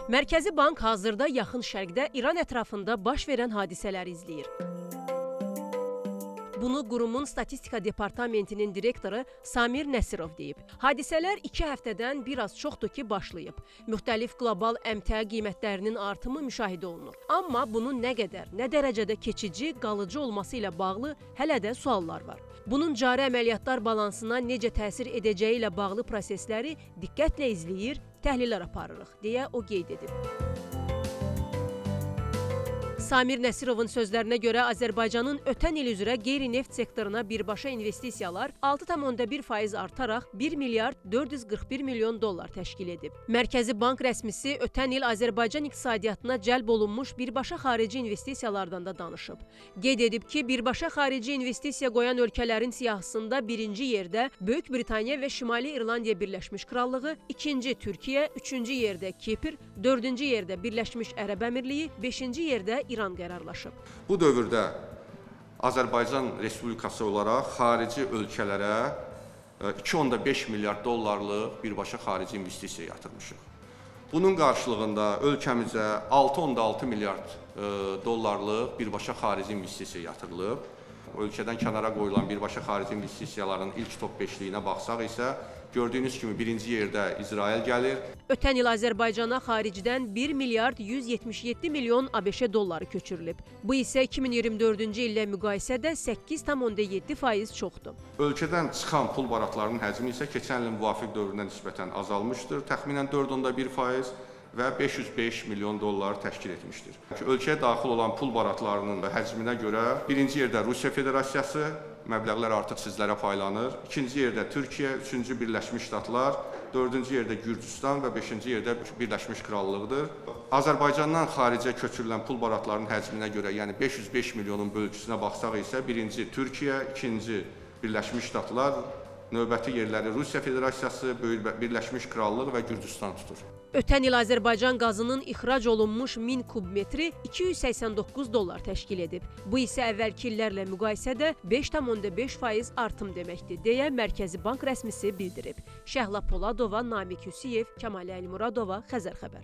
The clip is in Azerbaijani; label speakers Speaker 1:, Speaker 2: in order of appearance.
Speaker 1: Mərkəzi Bank hazırda Yaxın Şərqdə İran ətrafında baş verən hadisələri izləyir. Bunu qurumun Statistika Departamentinin direktoru Samir Nəsirov deyib. Hadisələr 2 həftədən bir az çoxdur ki, başlayıb. Müxtəlif qlobal əmtia qiymətlərinin artımı müşahidə olunur. Amma bunun nə qədər, nə dərəcədə keçici, qalıcı olması ilə bağlı hələ də suallar var. Bunun cari əməliyyatlar balansına necə təsir edəcəyi ilə bağlı prosesləri diqqətlə izləyir, təhlillər aparırıq, deyə o qeyd edib. Samir Nəsirovun sözlərinə görə Azərbaycanın ötən il üzrə qeyri-neft sektoruna birbaşa investisiyalar 6,1% artaraq 1 milyard 441 milyon dollar təşkil edib. Mərkəzi Bank rəsmisi ötən il Azərbaycan iqtisadiyyatına cəlb olunmuş birbaşa xarici investisiyalardan da danışıb. Qeyd edib ki, birbaşa xarici investisiya qoyan ölkələrin siyahısında birinci yerdə Böyük Britaniya və Şimali İrlandiya Birləşmiş Krallığı, ikinci Türkiyə, üçüncü yerdə Kipr, dördüncü yerdə Birləşmiş Ərəb Əmirliyi, beşinci yerdə İran qərarlaşıb.
Speaker 2: Bu dövrdə Azərbaycan Respublikası olaraq xarici ölkələrə 2,5 milyard dollarlıq birbaşa xarici investisiya yatırmışıq. Bunun qarşılığında ölkəmizə 6,6 milyard dollarlıq birbaşa xarici investisiya yatırılıb. Ölkədən kənara qoyulan birbaşa xarici investisiyaların ilk top 5-liyinə baxsaq isə, gördüyünüz kimi birinci yerdə İsrail gəlir.
Speaker 1: Ötən il Azərbaycana xaricdən 1 milyard 177 milyon ABŞ dolları köçürülüb. Bu isə 2024-cü illə müqayisədə 8,7% çoxdur.
Speaker 2: Ölkədən çıxan pul baratlarının həcmi isə keçən ilin müvafiq dövrünə nisbətən azalmışdır. Təxminən 4,1% və 505 milyon dollar təşkil etmişdir. Ölkəyə daxil olan pul baratlarının həcminə görə birinci yerdə Rusiya Federasiyası, məbləğlər artıq sizlərə paylanır. İkinci yerdə Türkiyə, üçüncü Birləşmiş Ştatlar, dördüncü yerdə Gürcüstan və beşinci yerdə Birləşmiş Krallıqdır. Azərbaycandan xaricə köçürülən pul baratlarının həcminə görə, yəni 505 milyonun bölgüsünə baxsaq isə birinci Türkiyə, ikinci Birləşmiş Ştatlar, növbəti yerləri Rusiya Federasiyası, Birləşmiş Krallıq və Gürcüstan tutur.
Speaker 1: Ötən il Azərbaycan qazının ixrac olunmuş 1000 kub metri 289 dollar təşkil edib. Bu isə əvvəlki illərlə müqayisədə 5,5% artım deməkdir, deyə Mərkəzi Bank rəsmisi bildirib. Şəhla Poladova, Namiq Hüsiyev, Kəmal Əlmuradova, Xəzər xəbər.